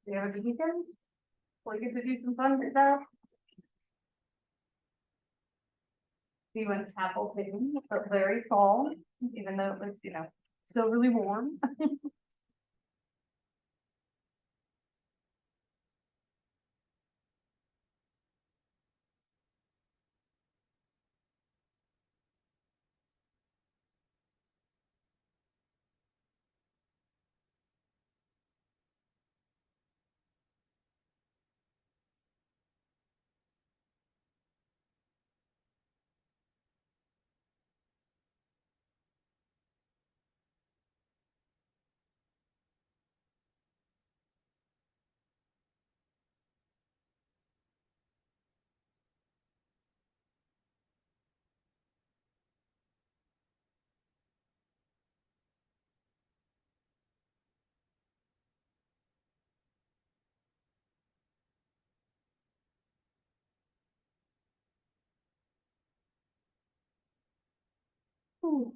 Do you have a good weekend? We get to do some fun stuff. We went apple picking, it felt very fall, even though it was, still really warm. Ooh.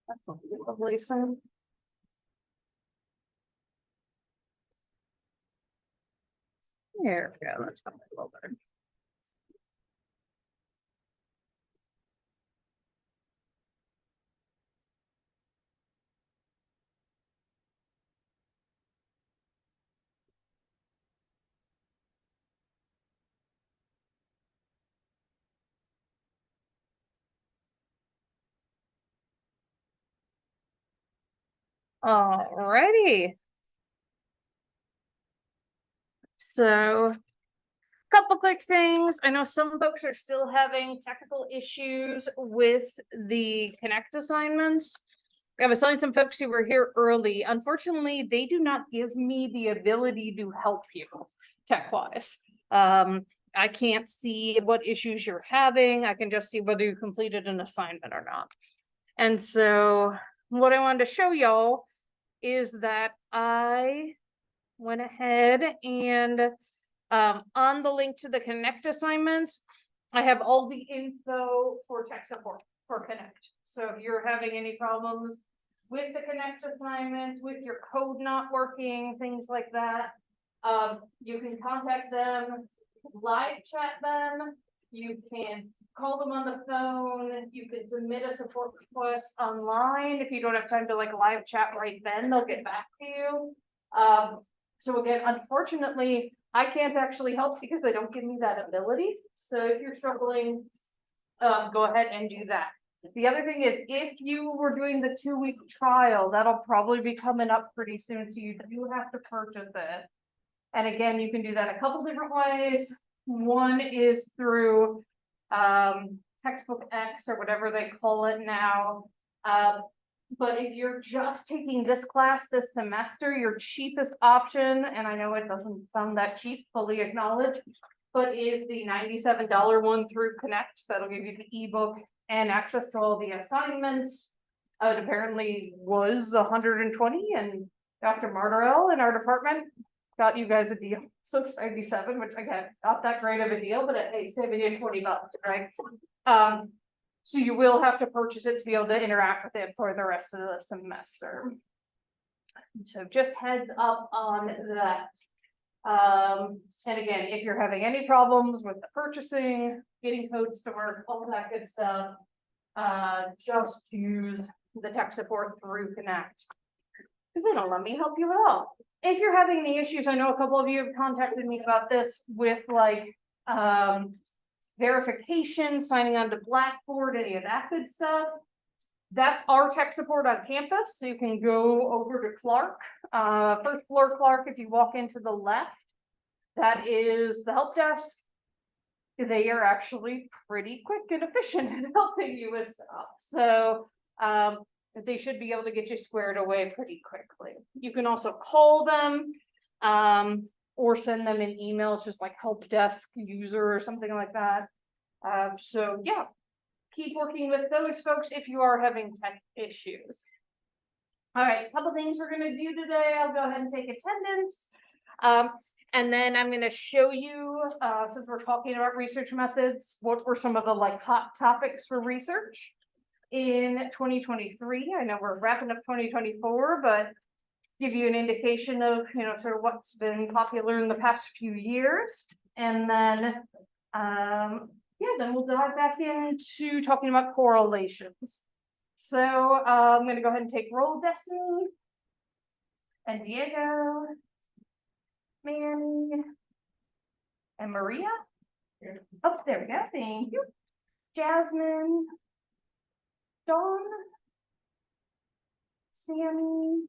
That's a lovely sound. There we go, that's probably a little better. Alrighty. So, couple quick things. I know some folks are still having technical issues with the Connect assignments. I was telling some folks who were here early. Unfortunately, they do not give me the ability to help you tech-wise. I can't see what issues you're having. I can just see whether you completed an assignment or not. And so what I wanted to show y'all is that I went ahead and on the link to the Connect assignments, I have all the info for tech support for Connect. So if you're having any problems with the Connect assignments, with your code not working, things like that, you can contact them, live chat them, you can call them on the phone, you can submit a support request online. If you don't have time to like live chat right then, they'll get back to you. So again, unfortunately, I can't actually help because they don't give me that ability. So if you're struggling, go ahead and do that. The other thing is, if you were doing the 2-week trial, that'll probably be coming up pretty soon, so you do have to purchase it. And again, you can do that a couple different ways. One is through Textbook X or whatever they call it now. But if you're just taking this class this semester, your cheapest option, and I know it doesn't sound that cheap, fully acknowledged, but is the $97 one through Connect. That'll give you the ebook and access to all the assignments. It apparently was 120, and Dr. Martorell in our department got you guys a deal. So it's 97, which again, not that great of a deal, but it saving you $20, right? So you will have to purchase it to be able to interact with it for the rest of the semester. So just heads up on that. And again, if you're having any problems with the purchasing, getting codes to work, all that good stuff, just use the tech support through Connect, because they don't let me help you at all. If you're having any issues, I know a couple of you have contacted me about this with like verification, signing on to Blackboard, any of that good stuff. That's our tech support on campus. So you can go over to Clark, first floor Clark. If you walk into the left, that is the help desk. They are actually pretty quick and efficient at helping you with stuff. So they should be able to get you squared away pretty quickly. You can also call them or send them an email. It's just like help desk user or something like that. So yeah, keep working with those folks if you are having tech issues. All right, a couple things we're going to do today. I'll go ahead and take attendance. And then I'm going to show you, since we're talking about research methods, what were some of the like hot topics for research in 2023. I know we're wrapping up 2024, but give you an indication of, you know, sort of what's been popular in the past few years. And then, yeah, then we'll dive back into talking about correlations. So I'm going to go ahead and take roll, Destiny and Diego, Manny, and Maria. Oh, there we go. Thank you. Jasmine, Dawn, Sammy,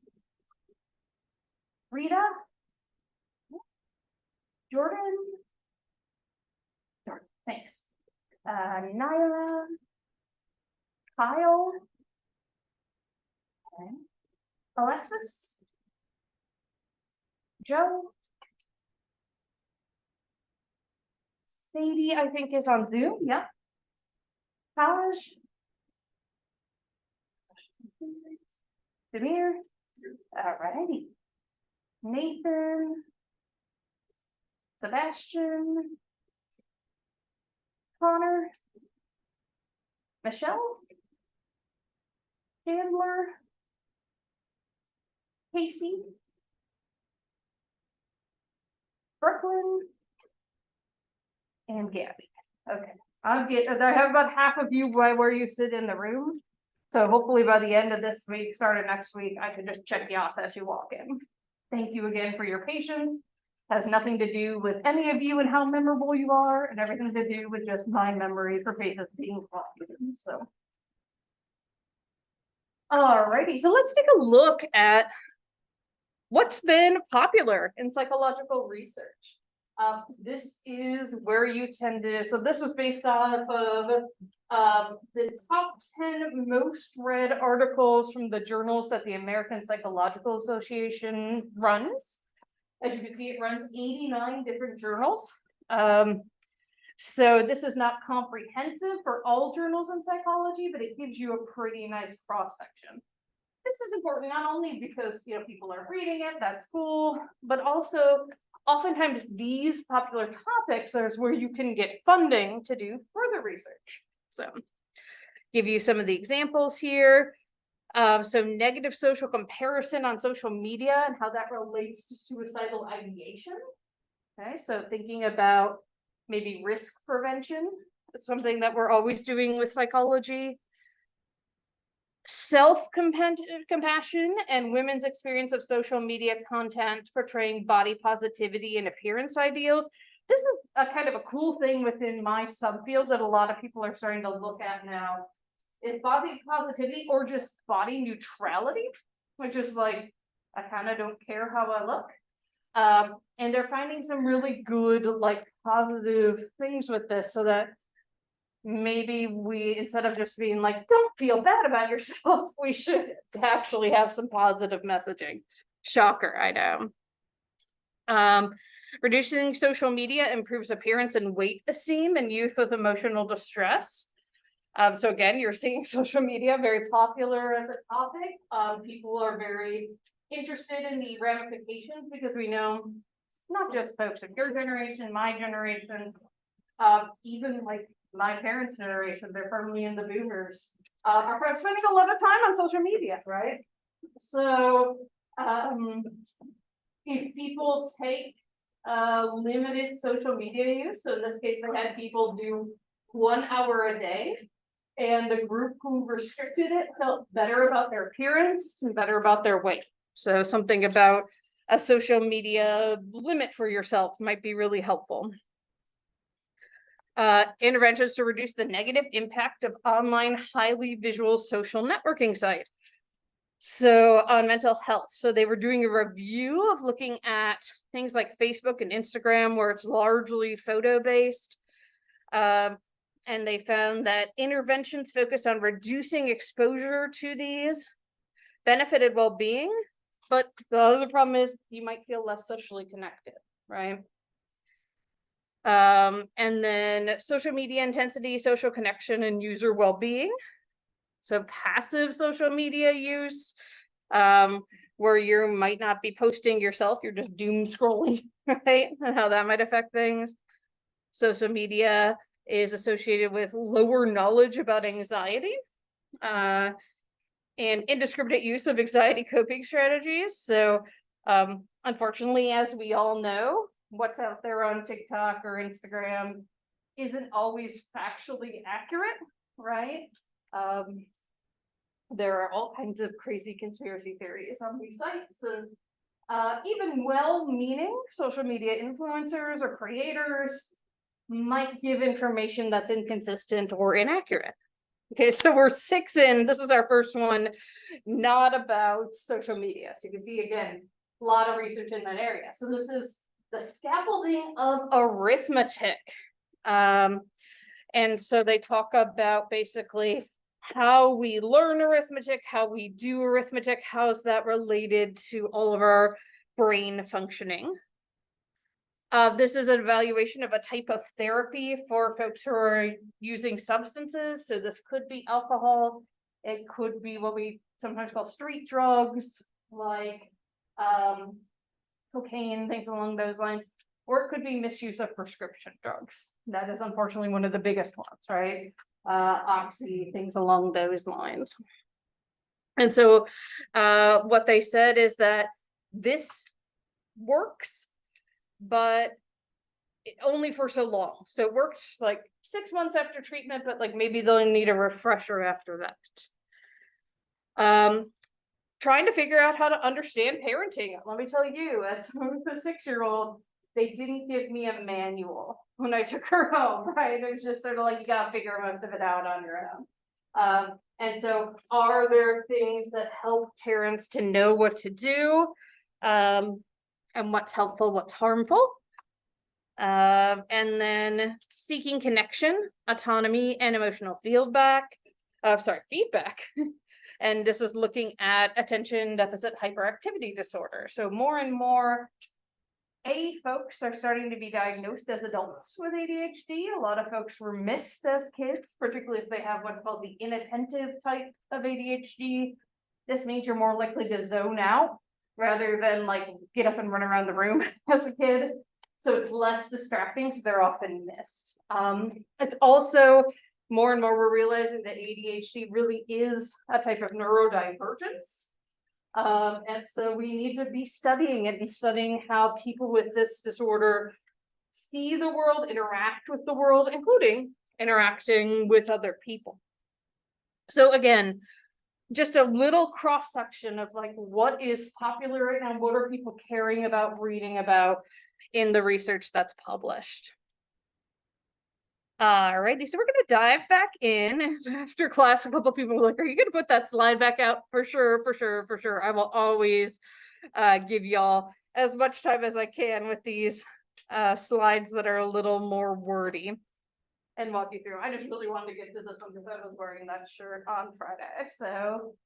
Rita, Jordan, thanks. Nyla, Kyle, okay. Alexis, Joe, Sadie, I think is on Zoom. Yeah. Taj, Demir, alrighty. Nathan, Sebastian, Connor, Michelle, Chandler, Casey, Brooklyn, and Gabby. Okay, I have about half of you by where you sit in the room. So hopefully by the end of this week, start of next week, I can just check you off as you walk in. Thank you again for your patience. Has nothing to do with any of you and how memorable you are, and everything to do with just my memory for faces being lost. So, alrighty, so let's take a look at what's been popular in psychological research. This is where you tend to, so this was based off of the top 10 most read articles from the journals that the American Psychological Association runs. As you can see, it runs 89 different journals. So this is not comprehensive for all journals in psychology, but it gives you a pretty nice cross section. This is important not only because, you know, people are reading it, that's cool, but also oftentimes these popular topics are where you can get funding to do further research. So give you some of the examples here. So negative social comparison on social media and how that relates to suicidal ideation. Okay, so thinking about maybe risk prevention, it's something that we're always doing with psychology. Self-compassion and women's experience of social media content portraying body positivity and appearance ideals. This is a kind of a cool thing within my subfield that a lot of people are starting to look at now. is body positivity or just body neutrality, which is like, I kind of don't care how I look. And they're finding some really good, like, positive things with this, so that maybe we, instead of just being like, don't feel bad about yourself, we should actually have some positive messaging. Shocker, I know. Reducing social media improves appearance and weight esteem in youth with emotional distress. So again, you're seeing social media very popular as a topic. People are very interested in the ramifications, because we know not just folks of your generation, my generation, even like my parents' generation, they're firmly in the boomers, are spending a lot of time on social media, right? So if people take limited social media use, so in this case, they had people do 1 hour a day, and the group who restricted it felt better about their appearance and better about their weight. So something about a social media limit for yourself might be really helpful. Interventions to reduce the negative impact of online highly visual social networking site. So on mental health, so they were doing a review of looking at things like Facebook and Instagram, where it's largely photo based. And they found that interventions focused on reducing exposure to these benefited well-being, but the other problem is you might feel less socially connected, right? And then social media intensity, social connection, and user well-being. So passive social media use, where you might not be posting yourself, you're just doom scrolling, right? And how that might affect things. Social media is associated with lower knowledge about anxiety, and indiscriminate use of anxiety coping strategies. So unfortunately, as we all know, what's out there on TikTok or Instagram isn't always factually accurate, right? There are all kinds of crazy conspiracy theories on these sites, and even well-meaning social media influencers or creators might give information that's inconsistent or inaccurate. Okay, so we're 6 in. This is our first one, not about social media. So you can see, again, a lot of research in that area. So this is the scaffolding of arithmetic. And so they talk about basically how we learn arithmetic, how we do arithmetic, how is that related to all of our brain functioning. This is an evaluation of a type of therapy for folks who are using substances. So this could be alcohol. It could be what we sometimes call street drugs, like cocaine, things along those lines. Or it could be misuse of prescription drugs. That is unfortunately one of the biggest ones, right? Oxy, things along those lines. And so what they said is that this works, but only for so long. So it works like 6 months after treatment, but like maybe they'll need a refresher after that. Trying to figure out how to understand parenting. Let me tell you, as the 6-year-old, they didn't give me a manual when I took her home, right? It was just sort of like, you gotta figure most of it out on your own. And so are there things that help parents to know what to do? And what's helpful, what's harmful? And then seeking connection, autonomy, and emotional feedback. And this is looking at attention deficit hyperactivity disorder. So more and more folks are starting to be diagnosed as adults with ADHD. A lot of folks were missed as kids, particularly if they have what's called the inattentive type of ADHD. This means you're more likely to zone out rather than like get up and run around the room as a kid. So it's less distracting, so they're often missed. It's also more and more we're realizing that ADHD really is a type of neurodivergence. And so we need to be studying it and studying how people with this disorder see the world, interact with the world, including interacting with other people. So again, just a little cross section of like what is popular right now, what are people caring about, reading about in the research that's published. Alrighty, so we're gonna dive back in. After class, a couple people were like, "Are you gonna put that slide back out?" For sure, for sure, for sure. I will always give y'all as much time as I can with these slides that are a little more wordy and walk you through. I just really wanted to get to this one because I was wearing that shirt on Friday. So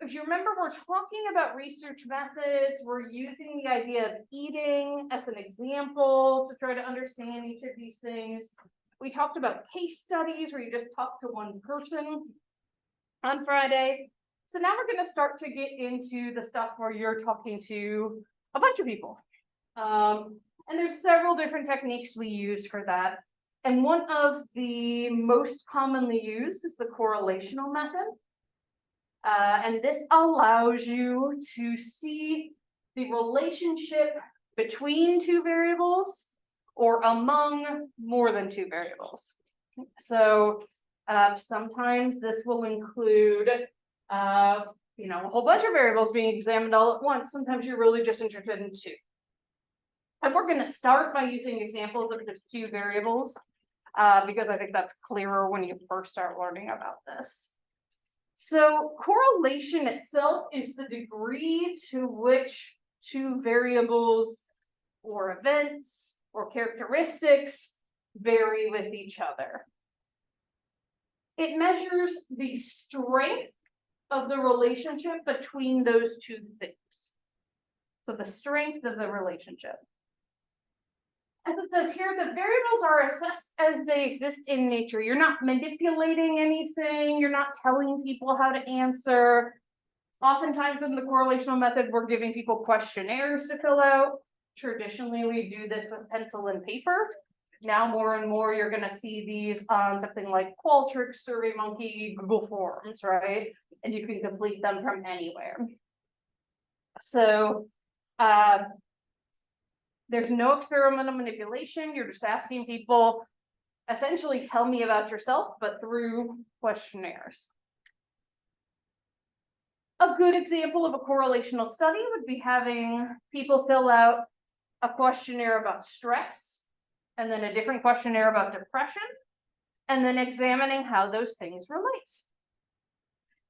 if you remember, we're talking about research methods. We're using the idea of eating as an example to try to understand each of these things. We talked about case studies where you just talk to one person on Friday. So now we're going to start to get into the stuff where you're talking to a bunch of people. And there's several different techniques we use for that. And one of the most commonly used is the correlational method. And this allows you to see the relationship between two variables or among more than two variables. So sometimes this will include a whole bunch of variables being examined all at once. Sometimes you're really just interested in two. And we're going to start by using examples of just two variables because I think that's clearer when you first start learning about this. So correlation itself is the degree to which two variables or events or characteristics vary with each other. It measures the strength of the relationship between those two things. So the strength of the relationship. As it says here, the variables are assessed as they exist in nature. You're not manipulating anything. You're not telling people how to answer. Oftentimes in the correlational method, we're giving people questionnaires to fill out. Traditionally, we do this with pencil and paper. Now more and more, you're going to see these on something like Qualtrics, SurveyMonkey, Google Forms, right? And you can complete them from anywhere. So there's no experimental manipulation. You're just asking people, essentially, tell me about yourself, but through questionnaires. A good example of a correlational study would be having people fill out a questionnaire about stress, and then a different questionnaire about depression, and then examining how those things relate.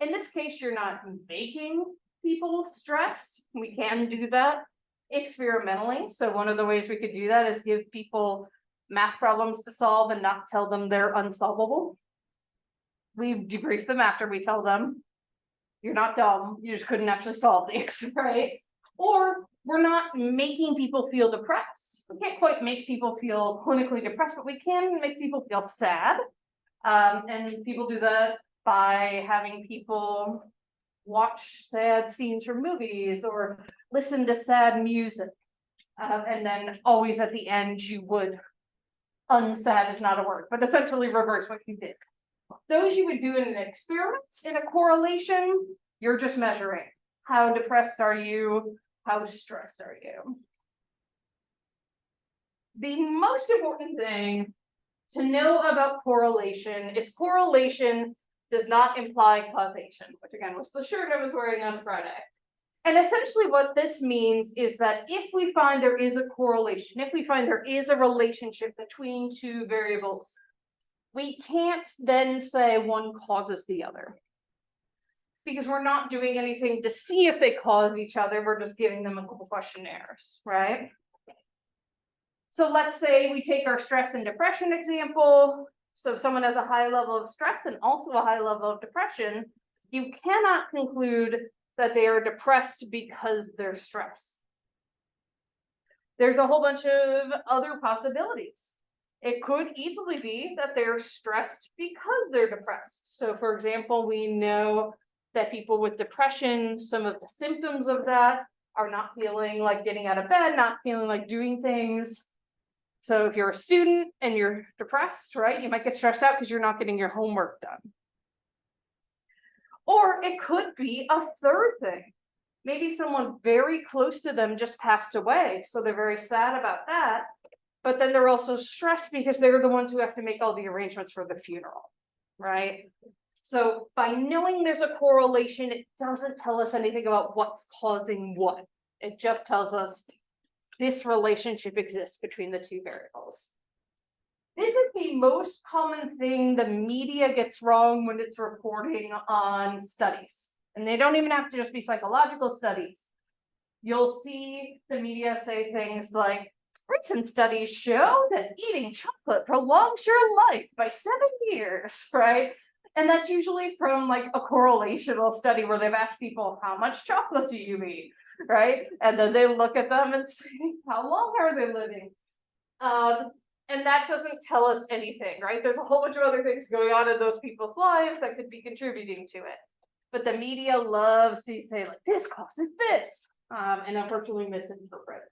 In this case, you're not making people stressed. We can do that experimentally. So one of the ways we could do that is give people math problems to solve and not tell them they're unsolvable. We debrief them after we tell them, you're not dumb, you just couldn't actually solve these, right? Or we're not making people feel depressed. We can't quite make people feel clinically depressed, but we can make people feel sad. And people do that by having people watch sad scenes from movies or listen to sad music. And then always at the end, you would, unsad is not a word, but essentially reverse what you did. Those you would do in an experiment. In a correlation, you're just measuring how depressed are you, how stressed are you. The most important thing to know about correlation is correlation does not imply causation, which again was the shirt I was wearing on Friday. And essentially what this means is that if we find there is a correlation, if we find there is a relationship between two variables, we can't then say one causes the other. Because we're not doing anything to see if they cause each other, we're just giving them a couple questionnaires, right? So let's say we take our stress and depression example. So if someone has a high level of stress and also a high level of depression, you cannot conclude that they are depressed because they're stressed. There's a whole bunch of other possibilities. It could easily be that they're stressed because they're depressed. So for example, we know that people with depression, some of the symptoms of that are not feeling like getting out of bed, not feeling like doing things. So if you're a student and you're depressed, right, you might get stressed out because you're not getting your homework done. Or it could be a third thing. Maybe someone very close to them just passed away, so they're very sad about that. But then they're also stressed because they're the ones who have to make all the arrangements for the funeral, right? So by knowing there's a correlation, it doesn't tell us anything about what's causing what. It just tells us this relationship exists between the two variables. This is the most common thing the media gets wrong when it's reporting on studies. And they don't even have to just be psychological studies. You'll see the media say things like, recent studies show that eating chocolate prolongs your life by 7 years, right? And that's usually from like a correlational study where they've asked people, how much chocolate do you eat, right? And then they look at them and say, how long are they living? And that doesn't tell us anything, right? There's a whole bunch of other things going on in those people's lives that could be contributing to it. But the media loves to say like, this causes this, and unfortunately misinterpret.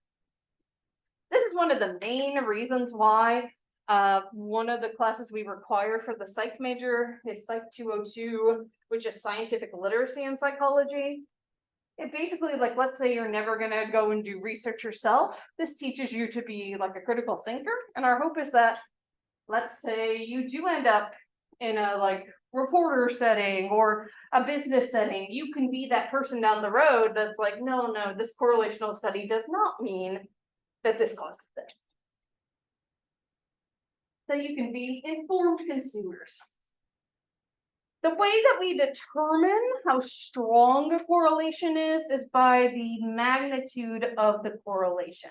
This is one of the main reasons why one of the classes we require for the psych major is Psych 202, which is scientific literacy in psychology. It basically, like, let's say you're never gonna go and do research yourself. This teaches you to be like a critical thinker. And our hope is that, let's say you do end up in a like reporter setting or a business setting, you can be that person down the road that's like, no, this correlational study does not mean that this causes this. So you can be informed consumers. The way that we determine how strong a correlation is by the magnitude of the correlation.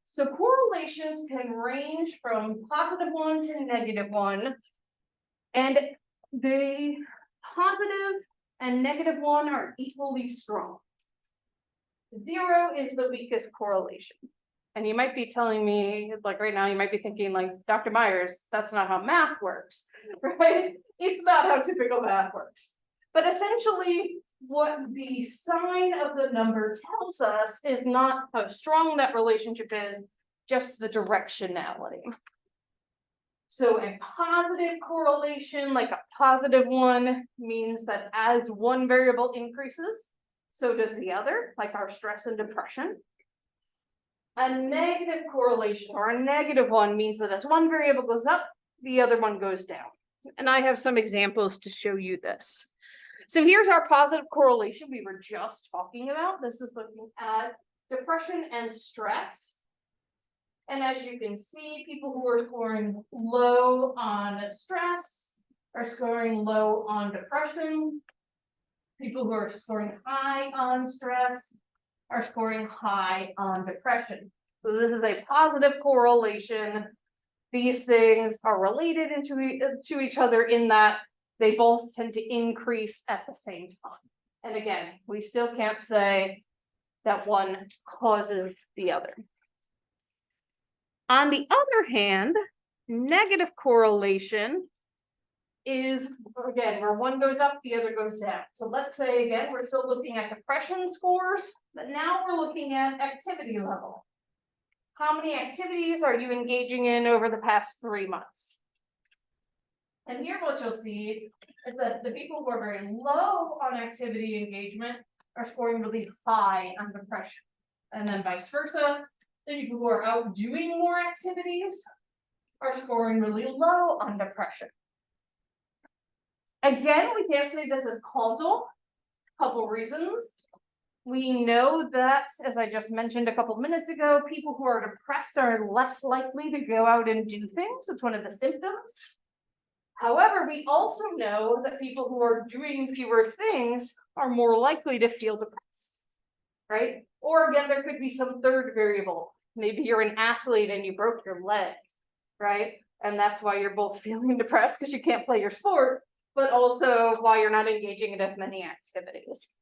So correlations can range from +1 to -1, and the positive and -1 are equally strong. 0 is the weakest correlation. And you might be telling me, like right now, you might be thinking like, Dr. Myers, that's not how math works, right? It's not how typical math works. But essentially, what the sign of the number tells us is not how strong that relationship is, just the directionality. So a positive correlation, like a +1, means that as one variable increases, so does the other, like our stress and depression. A negative correlation or a -1 means that as one variable goes up, the other one goes down. And I have some examples to show you this. So here's our positive correlation we were just talking about. This is looking at depression and stress. And as you can see, people who are scoring low on stress are scoring low on depression. People who are scoring high on stress are scoring high on depression. So this is a positive correlation. These things are related to each other in that they both tend to increase at the same time. And again, we still can't say that one causes the other. On the other hand, negative correlation is, again, where one goes up, the other goes down. So let's say, again, we're still looking at depression scores, but now we're looking at activity level. How many activities are you engaging in over the past 3 months? And here what you'll see is that the people who are very low on activity engagement are scoring really high on depression. And then vice versa, the people who are out doing more activities are scoring really low on depression. Again, we can't say this is causal. Couple reasons. We know that, as I just mentioned a couple minutes ago, people who are depressed are less likely to go out and do things. It's one of the symptoms. However, we also know that people who are doing fewer things are more likely to feel depressed, right? Or again, there could be some third variable. Maybe you're an athlete and you broke your leg, right? And that's why you're both feeling depressed because you can't play your sport, but also why you're not engaging in as many activities.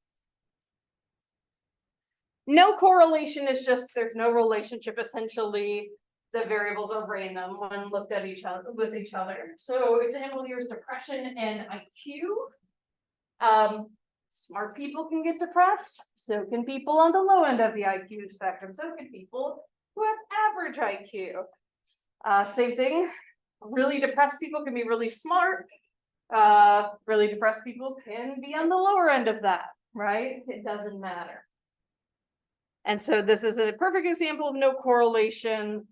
No correlation is just, there's no relationship. Essentially, the variables are random when looked at each other with each other. So example here is depression and IQ. Smart people can get depressed. So can people on the low end of the IQ spectrum. So can people who have average IQ. Same thing. Really depressed people can be really smart. Really depressed people can be on the lower end of that, right? It doesn't matter. And so this is a perfect example of no correlation.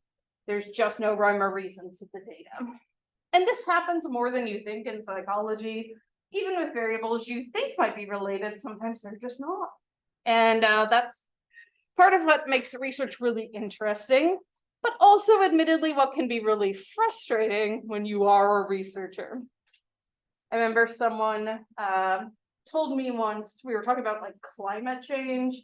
There's just no rhyme or reason to the data. And this happens more than you think in psychology. Even with variables you think might be related, sometimes they're just not. And that's part of what makes research really interesting. but also admittedly what can be really frustrating when you are a researcher. I remember someone told me once, we were talking about like climate change.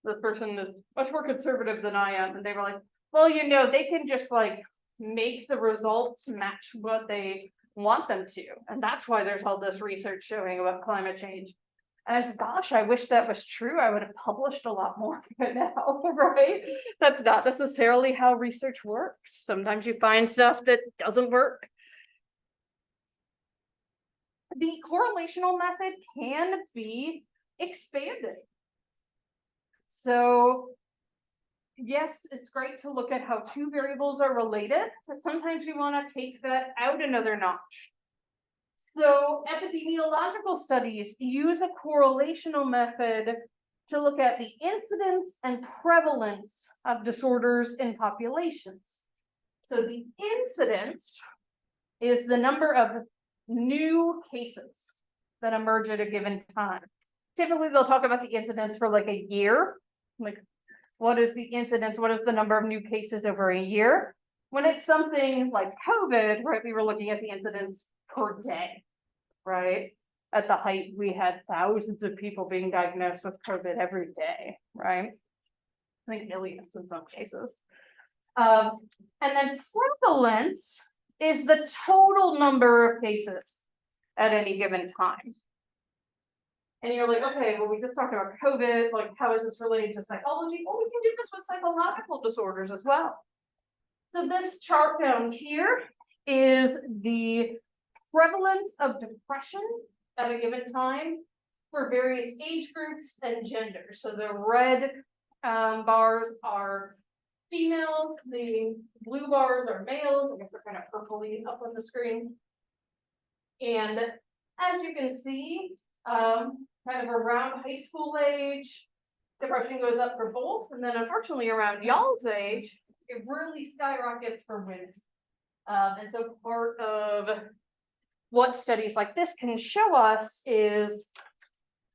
This person is much more conservative than I am, and they were like, well, you know, they can just like make the results match what they want them to. And that's why there's all this research showing about climate change. And I said, gosh, I wish that was true. I would have published a lot more by now, right? That's not necessarily how research works. Sometimes you find stuff that doesn't work. The correlational method can be expanded. So yes, it's great to look at how two variables are related, but sometimes you want to take that out another notch. So epidemiological studies use a correlational method to look at the incidence and prevalence of disorders in populations. So the incidence is the number of new cases that emerge at a given time. Typically, they'll talk about the incidence for like a year. Like, what is the incidence? What is the number of new cases over a year? When it's something like COVID, right, we were looking at the incidence per day, right? At the height, we had thousands of people being diagnosed with COVID every day, right? I think millions in some cases. And then prevalence is the total number of cases at any given time. And you're like, okay, well, we just talked about COVID, like, how is this related to psychology? Well, we can do this with psychological disorders as well. So this chart down here is the prevalence of depression at a given time for various age groups and genders. So the red bars are females, the blue bars are males. I guess they're kind of purpley up on the screen. And as you can see, kind of around high school age, depression goes up for both. And then unfortunately around y'all's age, it really skyrockets for women. And so part of what studies like this can show us is,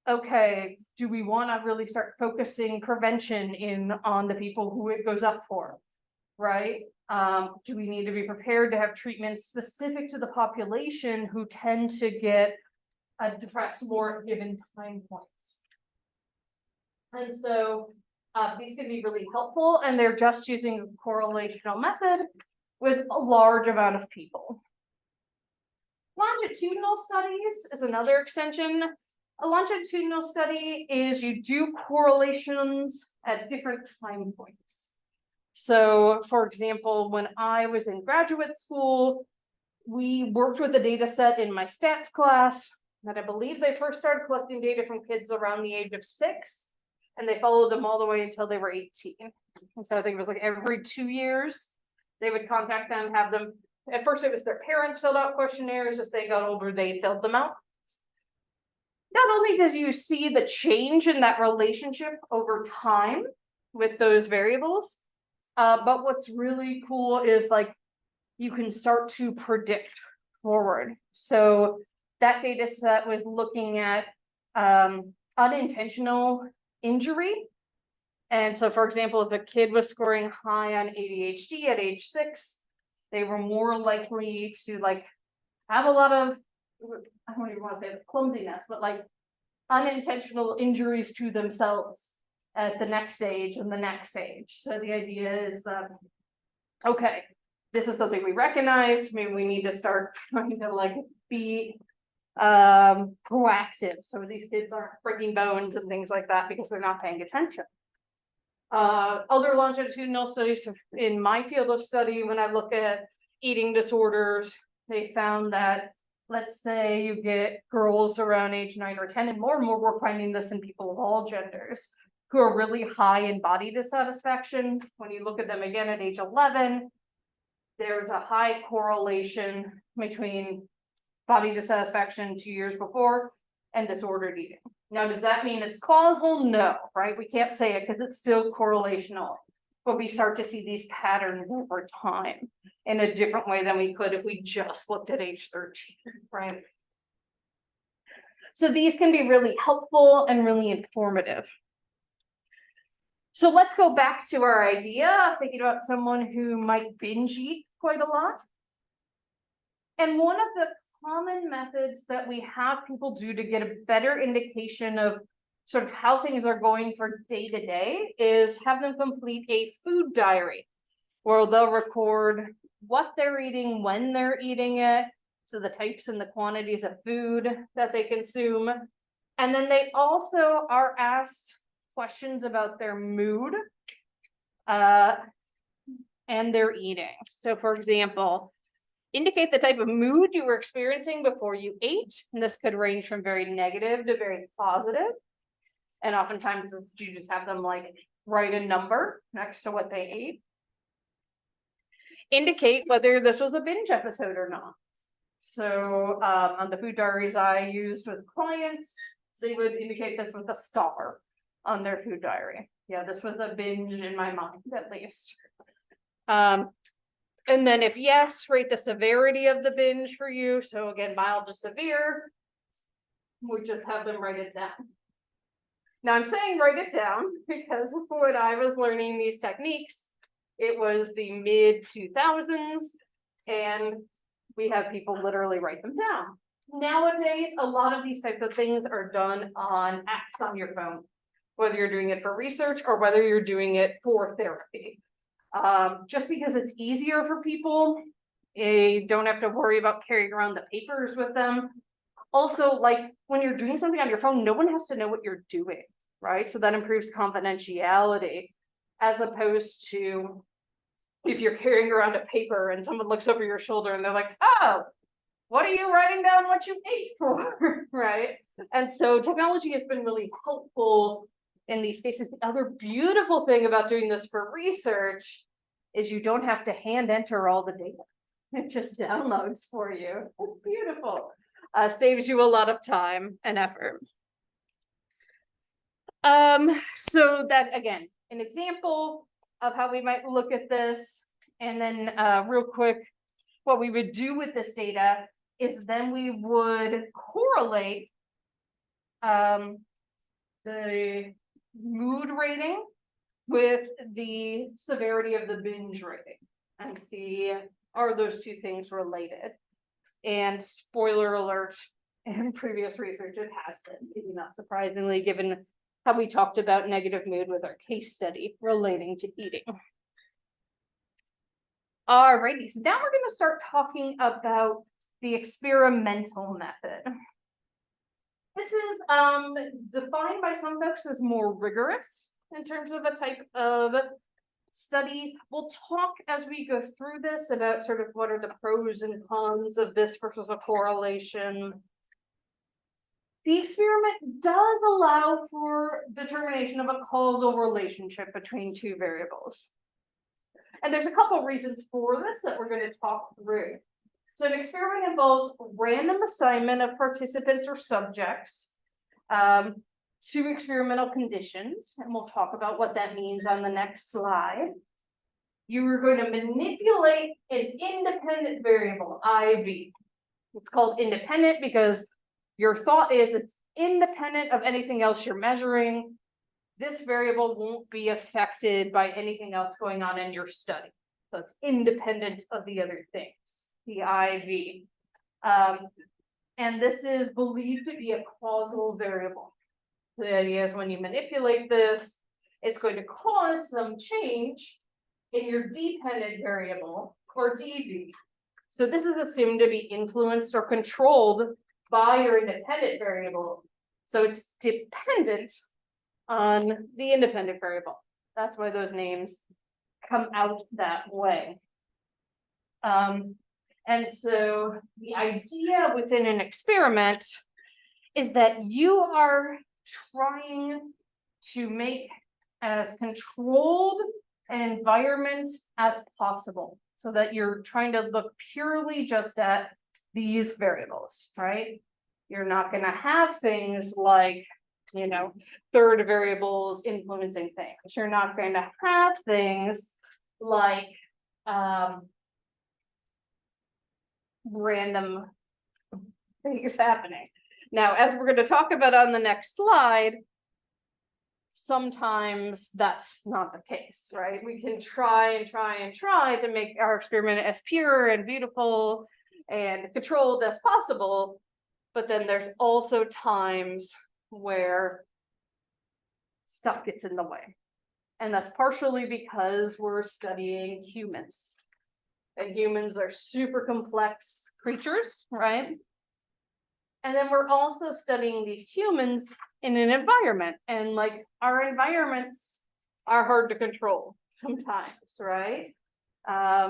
okay, do we want to really start focusing prevention in on the people who it goes up for, right? Do we need to be prepared to have treatments specific to the population who tend to get depressed more at given time points? And so these can be really helpful, and they're just using a correlational method with a large amount of people. Longitudinal studies is another extension. A longitudinal study is you do correlations at different time points. So, for example, when I was in graduate school, we worked with a data set in my stats class that I believe they first started collecting data from kids around the age of 6, and they followed them all the way until they were 18. And so I think it was like every 2 years, they would contact them, have them, at first it was their parents filled out questionnaires. As they got older, they filled them out. Not only does you see the change in that relationship over time with those variables, but what's really cool is like you can start to predict forward. So that data set was looking at unintentional injury. And so, for example, if a kid was scoring high on ADHD at age 6, they were more likely to like have a lot of, I don't even want to say clumsiness, but like unintentional injuries to themselves at the next stage and the next stage. So the idea is that, okay, this is something we recognize. Maybe we need to start trying to like be proactive, so these kids aren't breaking bones and things like that because they're not paying attention. Other longitudinal studies in my field of study, when I look at eating disorders, they found that, let's say you get girls around age 9 or 10, and more we're finding this in people of all genders who are really high in body dissatisfaction. When you look at them again at age 11, there's a high correlation between body dissatisfaction 2 years before and disordered eating. Now, does that mean it's causal? No, right? We can't say it because it's still correlational, but we start to see these patterns over time in a different way than we could if we just looked at age 13, right? So these can be really helpful and really informative. So let's go back to our idea of thinking about someone who might binge eat quite a lot. And one of the common methods that we have people do to get a better indication of sort of how things are going for day to day is have them complete a food diary, where they'll record what they're eating, when they're eating it, so the types and the quantities of food that they consume. And then they also are asked questions about their mood and their eating. So for example, indicate the type of mood you were experiencing before you ate. And this could range from very negative to very positive. And oftentimes you just have them like write a number next to what they ate. Indicate whether this was a binge episode or not. So on the food diaries I used with clients, they would indicate this with a star on their food diary. Yeah, this was a binge in my mind, at least. And then if yes, rate the severity of the binge for you. So again, mild to severe, we just have them write it down. Now I'm saying write it down because when I was learning these techniques, it was the mid-2000s and we had people literally write them down. Nowadays, a lot of these types of things are done on apps on your phone, whether you're doing it for research or whether you're doing it for therapy. Just because it's easier for people, you don't have to worry about carrying around the papers with them. Also, like when you're doing something on your phone, no one has to know what you're doing, right? So that improves confidentiality, as opposed to if you're carrying around a paper and someone looks over your shoulder and they're like, oh, what are you writing down what you ate for, right? And so technology has been really helpful in these cases. The other beautiful thing about doing this for research is you don't have to hand enter all the data. It just downloads for you. It's beautiful. Saves you a lot of time and effort. So that, again, an example of how we might look at this. And then real quick, what we would do with this data is then we would correlate the mood rating with the severity of the binge rating and see, are those two things related? And spoiler alert, in previous research, it has been, maybe not surprisingly, given how we talked about negative mood with our case study relating to eating. Alrighty, so now we're going to start talking about the experimental method. This is defined by some folks as more rigorous in terms of a type of study. We'll talk as we go through this about sort of what are the pros and cons of this versus a correlation. The experiment does allow for determination of a causal relationship between two variables. And there's a couple of reasons for this that we're going to talk through. So an experiment involves random assignment of participants or subjects to experimental conditions, and we'll talk about what that means on the next slide. You are going to manipulate an independent variable, IV. It's called independent because your thought is it's independent of anything else you're measuring. This variable won't be affected by anything else going on in your study. So it's independent of the other things, the IV. And this is believed to be a causal variable. The idea is when you manipulate this, it's going to cause some change in your dependent variable, or DV. So this is assumed to be influenced or controlled by your independent variable. So it's dependent on the independent variable. That's why those names come out that way. And so the idea within an experiment is that you are trying to make as controlled an environment as possible, so that you're trying to look purely just at these variables, right? You're not going to have things like, you know, third variables influencing things. You're not going to have things like random things happening. Now, as we're going to talk about on the next slide, sometimes that's not the case, right? We can try and try and try to make our experiment as pure and beautiful and controlled as possible. But then there's also times where stuff gets in the way. And that's partially because we're studying humans. And humans are super complex creatures, right? And then we're also studying these humans in an environment. And like our environments are hard to control sometimes, right?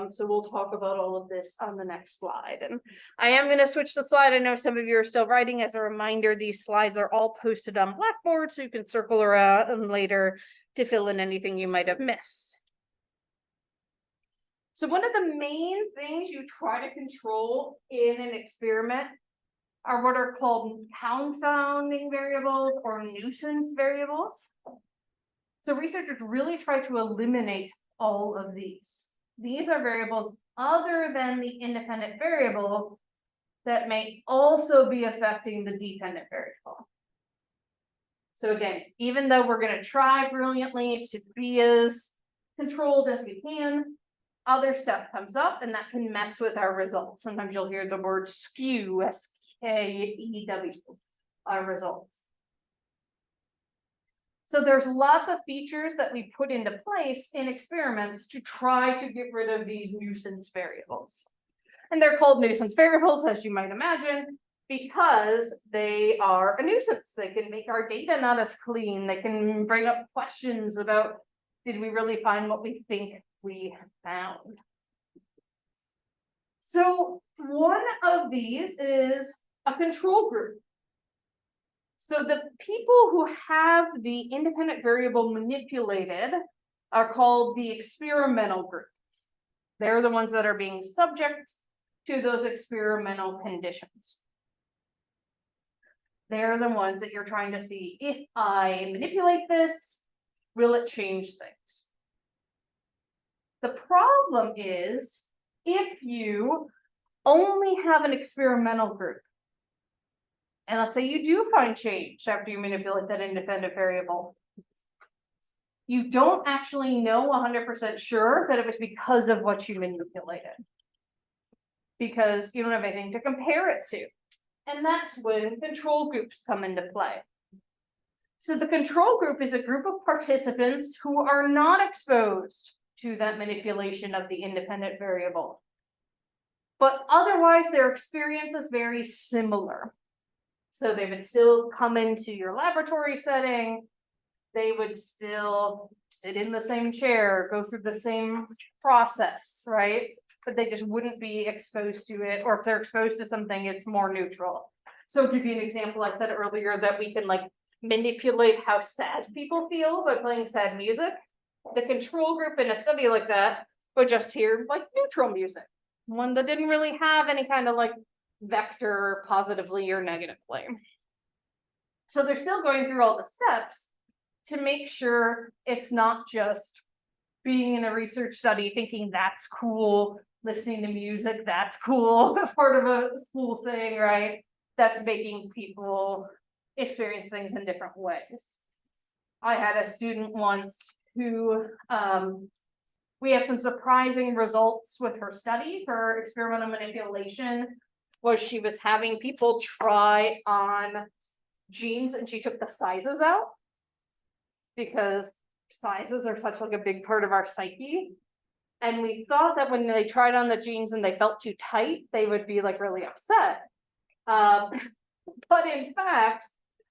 So we'll talk about all of this on the next slide. And I am going to switch the slide. I know some of you are still writing. As a reminder, these slides are all posted on Blackboard, so you can circle around later to fill in anything you might have missed. So one of the main things you try to control in an experiment are what are called confounding variables or nuisance variables. So researchers really try to eliminate all of these. These are variables other than the independent variable that may also be affecting the dependent variable. So again, even though we're going to try brilliantly to be as controlled as we can, other stuff comes up and that can mess with our results. Sometimes you'll hear the word skew, S-K-E-W, our results. So there's lots of features that we put into place in experiments to try to get rid of these nuisance variables. And they're called nuisance variables, as you might imagine, because they are a nuisance. They can make our data not as clean. They can bring up questions about, did we really find what we think we found? So one of these is a control group. So the people who have the independent variable manipulated are called the experimental group. They're the ones that are being subject to those experimental conditions. They're the ones that you're trying to see, if I manipulate this, will it change things? The problem is, if you only have an experimental group, and let's say you do find change after you manipulate that independent variable, you don't actually know 100% sure that it was because of what you manipulated, because you don't have anything to compare it to. And that's when control groups come into play. So the control group is a group of participants who are not exposed to that manipulation of the independent variable, but otherwise their experience is very similar. So they would still come into your laboratory setting, they would still sit in the same chair, go through the same process, right? But they just wouldn't be exposed to it, or if they're exposed to something, it's more neutral. So to give you an example, I said earlier that we can like manipulate how sad people feel by playing sad music. The control group in a study like that would just hear like neutral music, one that didn't really have any kind of like vector positively or negatively. So they're still going through all the steps to make sure it's not just being in a research study thinking that's cool, listening to music, that's cool, part of a school thing, right? That's making people experience things in different ways. I had a student once who we had some surprising results with her study. Her experimental manipulation was she was having people try on jeans and she took the sizes out because sizes are such like a big part of our psyche. And we thought that when they tried on the jeans and they felt too tight, they would be like really upset. But in fact,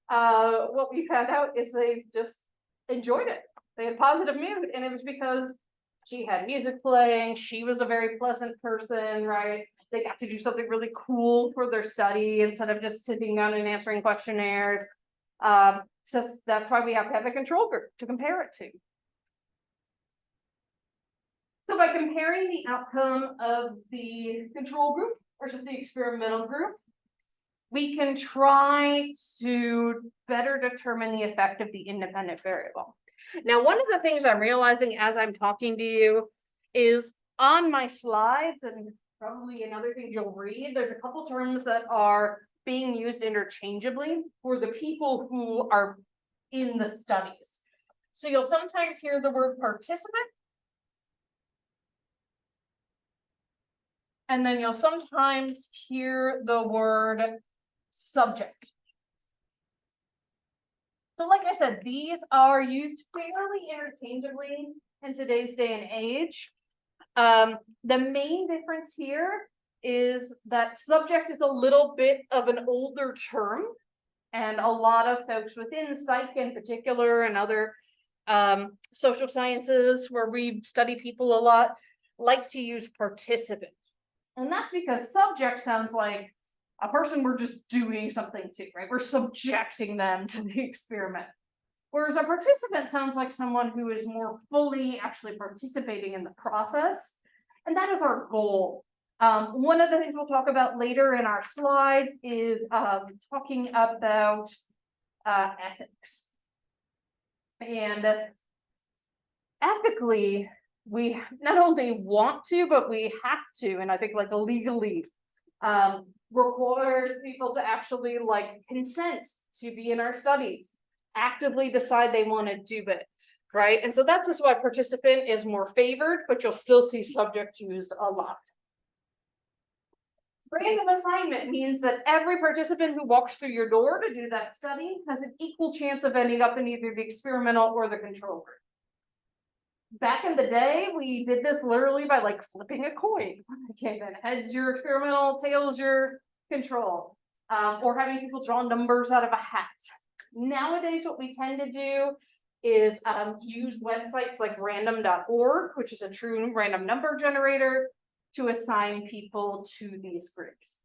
what we found out is they just enjoyed it. They had positive mood, and it was because she had music playing. She was a very pleasant person, right? They got to do something really cool for their study instead of just sitting down and answering questionnaires. So that's why we have to have a control group to compare it to. So by comparing the outcome of the control group versus the experimental group, we can try to better determine the effect of the independent variable. Now, one of the things I'm realizing as I'm talking to you is on my slides, and probably in other things you'll read, there's a couple terms that are being used interchangeably for the people who are in the studies. So you'll sometimes hear the word participant. And then you'll sometimes hear the word subject. So like I said, these are used fairly interchangeably in today's day and age. The main difference here is that subject is a little bit of an older term, and a lot of folks within psych in particular and other social sciences where we study people a lot like to use participant. And that's because subject sounds like a person we're just doing something to, right? We're subjecting them to the experiment. Whereas a participant sounds like someone who is more fully actually participating in the process. And that is our goal. One of the things we'll talk about later in our slides is talking about ethics. And ethically, we not only want to, but we have to, and I think like legally, require people to actually like consent to be in our studies, actively decide they want to do it, right? And so that's just why participant is more favored, but you'll still see subject used a lot. Random assignment means that every participant who walks through your door to do that study has an equal chance of ending up in either the experimental or the control group. Back in the day, we did this literally by like flipping a coin. Okay, then heads your experimental, tails your control, or having people draw numbers out of a hat. Nowadays, what we tend to do is use websites like random.org, which is a true random number generator, to assign people to these groups.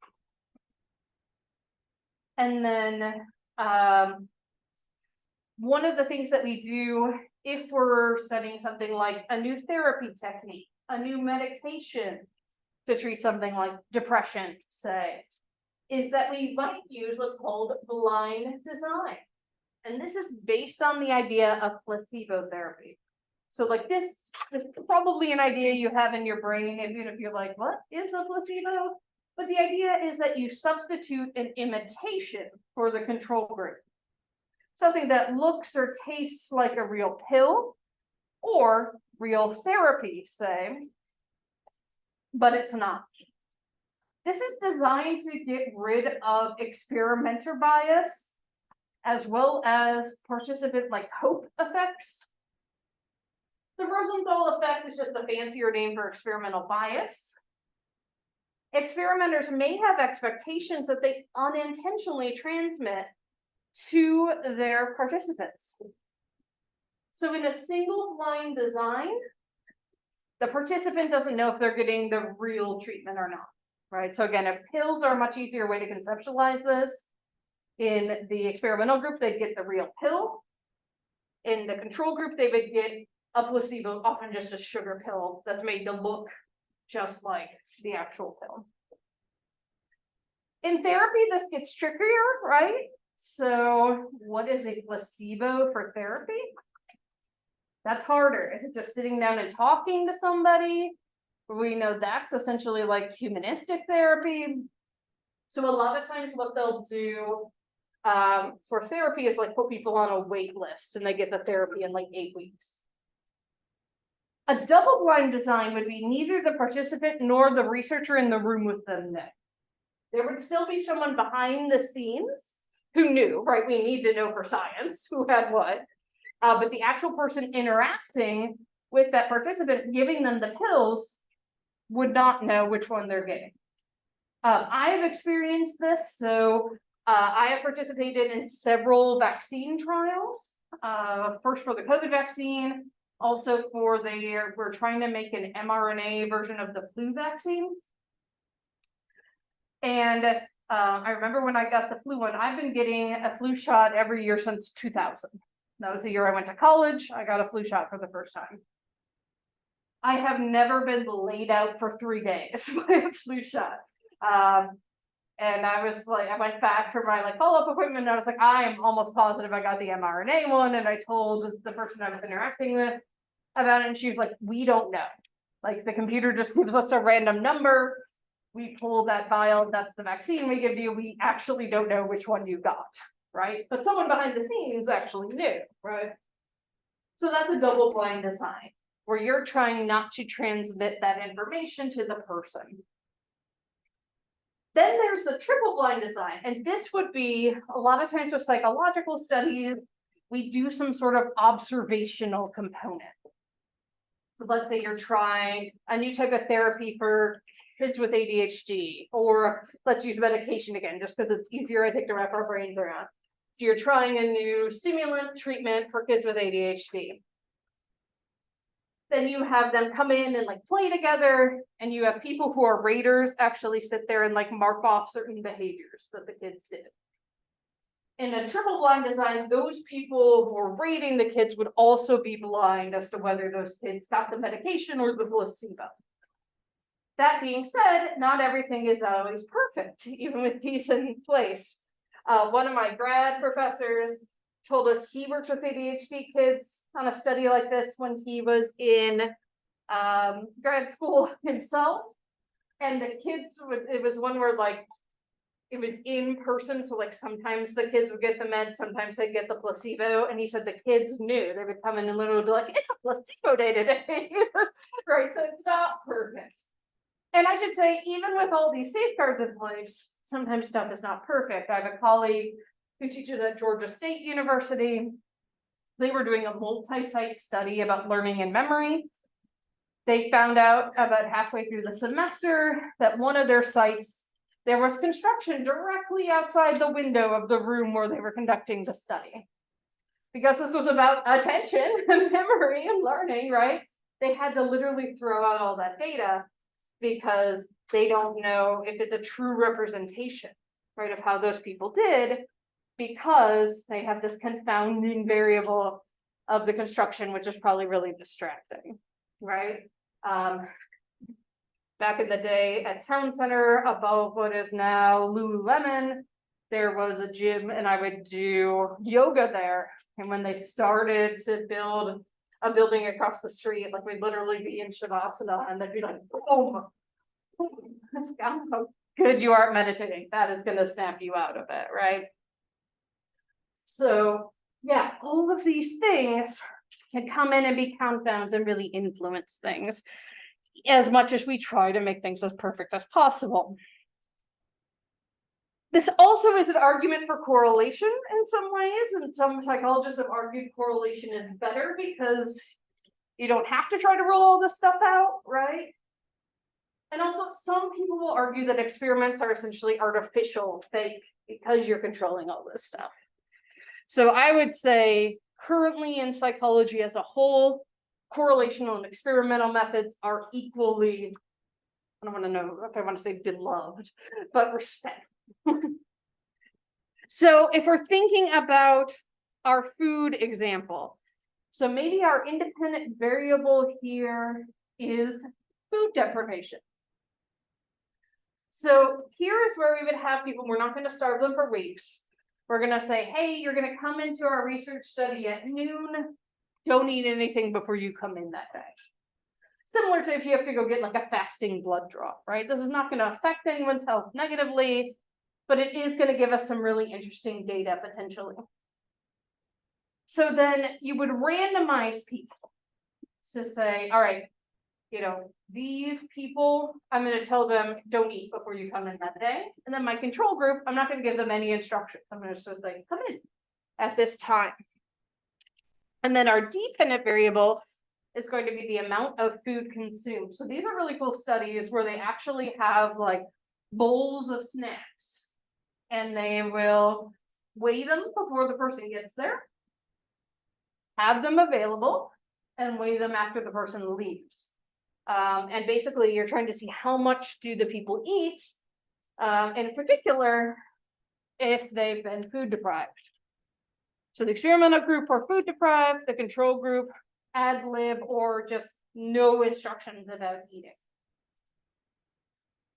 And then one of the things that we do if we're studying something like a new therapy technique, a new medication to treat something like depression, say, is that we might use what's called blind design. And this is based on the idea of placebo therapy. So like this is probably an idea you have in your brain, even if you're like, what is a placebo? But the idea is that you substitute an imitation for the control group. Something that looks or tastes like a real pill or real therapy, say, but it's not. This is designed to get rid of experimenter bias as well as participant like hope effects. The Rosenthal effect is just a fancier name for experimental bias. Experimenters may have expectations that they unintentionally transmit to their participants. So in a single blind design, the participant doesn't know if they're getting the real treatment or not, right? So again, if pills are a much easier way to conceptualize this. In the experimental group, they'd get the real pill. In the control group, they would get a placebo, often just a sugar pill that's made to look just like the actual pill. In therapy, this gets trickier, right? So what is a placebo for therapy? That's harder. Is it just sitting down and talking to somebody? We know that's essentially like humanistic therapy. So a lot of times what they'll do for therapy is like put people on a wait list and they get the therapy in like 8 weeks. A double-blind design would be neither the participant nor the researcher in the room with them know. There would still be someone behind the scenes who knew, right? We need to know for science who had what. But the actual person interacting with that participant, giving them the pills, would not know which one they're getting. I have experienced this, so I have participated in several vaccine trials. First for the COVID vaccine, also for we're trying to make an mRNA version of the flu vaccine. And I remember when I got the flu one, I've been getting a flu shot every year since 2000. That was the year I went to college. I got a flu shot for the first time. I have never been laid out for 3 days by a flu shot. And I was like, I went back for my like follow-up appointment and I was like, I am almost positive I got the mRNA one. And I told the person I was interacting with about it, and she was like, we don't know. Like the computer just gives us a random number. We pull that vial, that's the vaccine we give you. We actually don't know which one you got, right? But someone behind the scenes actually knew, right? So that's a double blind design, where you're trying not to transmit that information to the person. Then there's the triple blind design, and this would be a lot of times with psychological studies, we do some sort of observational component. So let's say you're trying a new type of therapy for kids with ADHD, or let's use medication again, just because it's easier, I think, to wrap our brains around. So you're trying a new stimulant treatment for kids with ADHD. Then you have them come in and like play together, and you have people who are raters actually sit there and like mark off certain behaviors that the kids did. In a triple blind design, those people who are rating the kids would also be blind as to whether those kids got the medication or the placebo. That being said, not everything is always perfect, even with these in place. One of my grad professors told us he worked with ADHD kids on a study like this when he was in grad school himself. And the kids would, it was one where like, it was in person. So like sometimes the kids would get the meds, sometimes they'd get the placebo. And he said the kids knew. They would come in and literally be like, it's a placebo day today. Right, so it's not perfect. And I should say, even with all these safeguards in place, sometimes stuff is not perfect. I have a colleague who teaches at Georgia State University. They were doing a multi-site study about learning and memory. They found out about halfway through the semester that one of their sites, there was construction directly outside the window of the room where they were conducting the study. Because this was about attention and memory and learning, right? They had to literally throw out all that data because they don't know if it's a true representation, right, of how those people did, because they have this confounding variable of the construction, which is probably really distracting, right? Back in the day at Town Center, above what is now Lululemon, there was a gym, and I would do yoga there. And when they started to build a building across the street, like we'd literally be in Shavasana, and they'd be like, boom, that's how good you are at meditating. That is going to snap you out of it, right? So yeah, all of these things can come in and be confounds and really influence things, as much as we try to make things as perfect as possible. This also is an argument for correlation in some ways, and some psychologists have argued correlation is better because you don't have to try to rule all this stuff out, right? And also some people will argue that experiments are essentially artificial, fake, because you're controlling all this stuff. So I would say currently in psychology as a whole, correlational and experimental methods are equally, I don't want to know if I want to say beloved, but respect. So if we're thinking about our food example, so maybe our independent variable here is food deprivation. So here is where we would have people, we're not going to starve them for weeks. We're going to say, hey, you're going to come into our research study at noon. Don't eat anything before you come in that day. Similar to if you have to go get like a fasting blood draw, right? This is not going to affect anyone's health negatively, but it is going to give us some really interesting data potentially. So then you would randomize people to say, all right, you know, these people, I'm going to tell them don't eat before you come in that day. And then my control group, I'm not going to give them any instructions. I'm going to just say, come in at this time. And then our dependent variable is going to be the amount of food consumed. So these are really cool studies where they actually have like bowls of snacks, and they will weigh them before the person gets there, have them available, and weigh them after the person leaves. And basically you're trying to see how much do the people eat, in particular, if they've been food deprived. So the experimental group are food deprived, the control group ad lib or just no instructions about eating.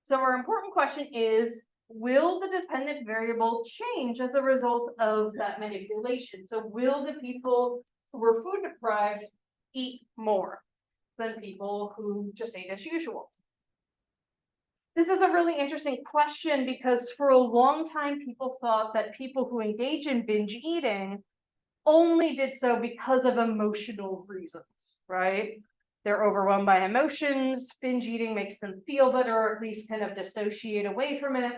So our important question is, will the dependent variable change as a result of that manipulation? So will the people who were food deprived eat more than people who just ate as usual? This is a really interesting question because for a long time, people thought that people who engage in binge eating only did so because of emotional reasons, right? They're overwhelmed by emotions, binge eating makes them feel better, or at least kind of dissociate away from it.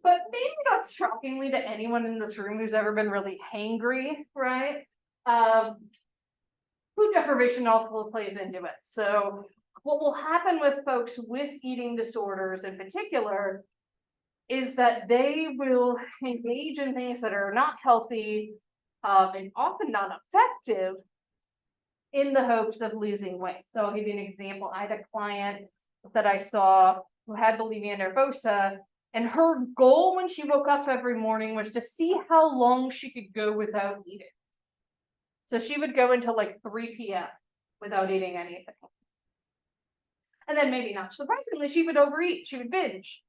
But maybe not shockingly to anyone in this room who's ever been really hangry, right? Food deprivation also plays into it. So what will happen with folks with eating disorders in particular is that they will engage in things that are not healthy, and often not effective, in the hopes of losing weight. So I'll give you an example. I had a client that I saw who had bulimia nervosa, and her goal when she woke up every morning was to see how long she could go without eating. So she would go until like 3 p.m. without eating anything. And then maybe not surprisingly, she would overeat, she would binge.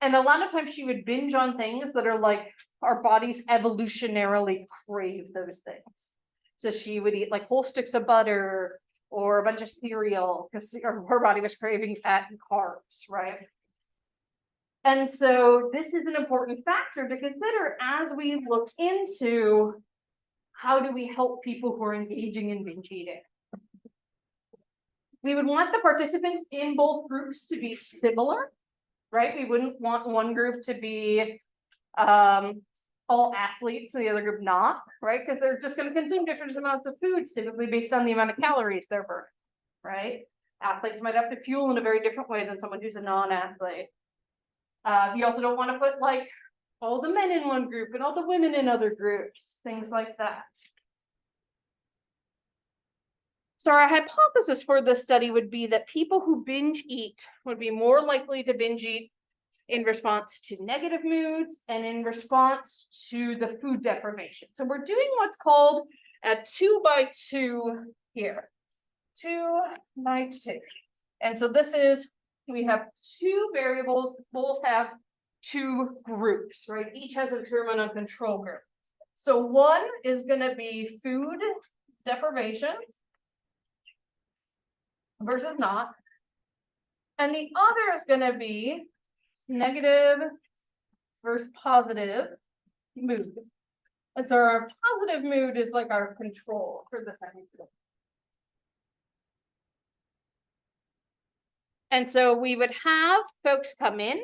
And a lot of times she would binge on things that are like our bodies evolutionarily crave those things. So she would eat like whole sticks of butter or a bunch of cereal because her body was craving fat and carbs, right? And so this is an important factor to consider as we look into how do we help people who are engaging in binge eating. We would want the participants in both groups to be similar, right? We wouldn't want one group to be all athletes and the other group not, right? Because they're just going to consume different amounts of foods, typically based on the amount of calories they're burning, right? Athletes might have to fuel in a very different way than someone who's a non-athlete. You also don't want to put like all the men in one group and all the women in other groups, things like that. So our hypothesis for this study would be that people who binge eat would be more likely to binge eat in response to negative moods and in response to the food deprivation. So we're doing what's called a 2x2 here. 2 by 2. And so this is, we have two variables, both have two groups, right? Each has a determinant of control group. So one is going to be food deprivation versus not. And the other is going to be negative versus positive mood. And so our positive mood is like our control for the second group. And so we would have folks come in,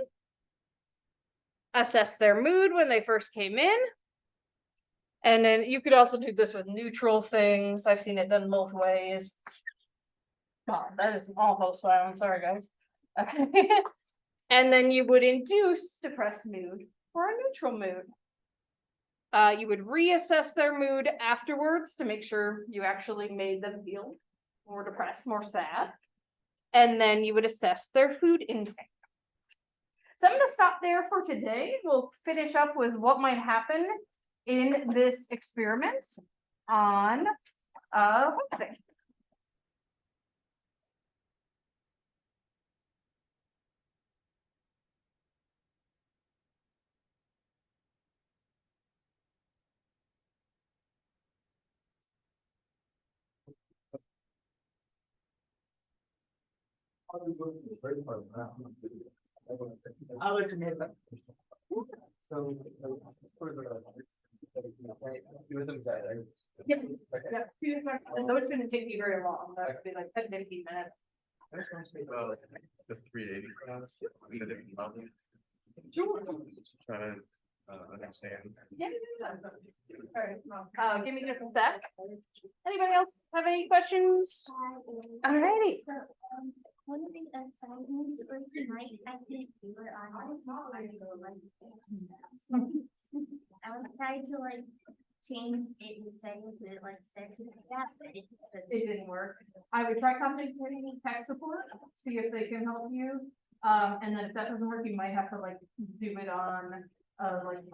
assess their mood when they first came in. And then you could also do this with neutral things. I've seen it done both ways. Oh, that is an awful silence. Sorry, guys. Okay. And then you would induce depressed mood or a neutral mood. You would reassess their mood afterwards to make sure you actually made them feel more depressed, more sad. And then you would assess their food intake. So I'm going to stop there for today. We'll finish up with what might happen in this experiment on Wednesday. I'll let you know that. So, yeah, and those shouldn't take you very long. That would be like 10, 15 minutes. I just want to say about the 380 class, the different levels. Sure. Trying to understand. Yeah. All right. Give me just a sec. Anybody else have any questions? Alrighty. One of the assignments for tonight, I think we were on a small I was trying to like change it in settings that it like said to that, but It didn't work. I would try contacting tech support, see if they can help you. And then if that doesn't work, you might have to like do it on like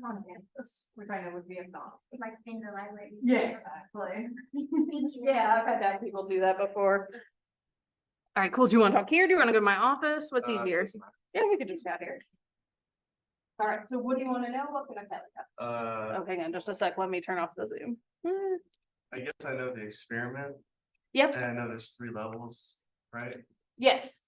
on campus, which I know would be a not. like in the library. Yeah, exactly. Yeah, I've had that people do that before. All right, cool. Do you want to talk here? Do you want to go to my office? What's easier? Yeah, we could just chat here. All right, so what do you want to know? What can I tell you? Oh, hang on just a sec. Let me turn off the Zoom. I guess I know the experiment. Yep. And I know there's 3 levels, right? Yes.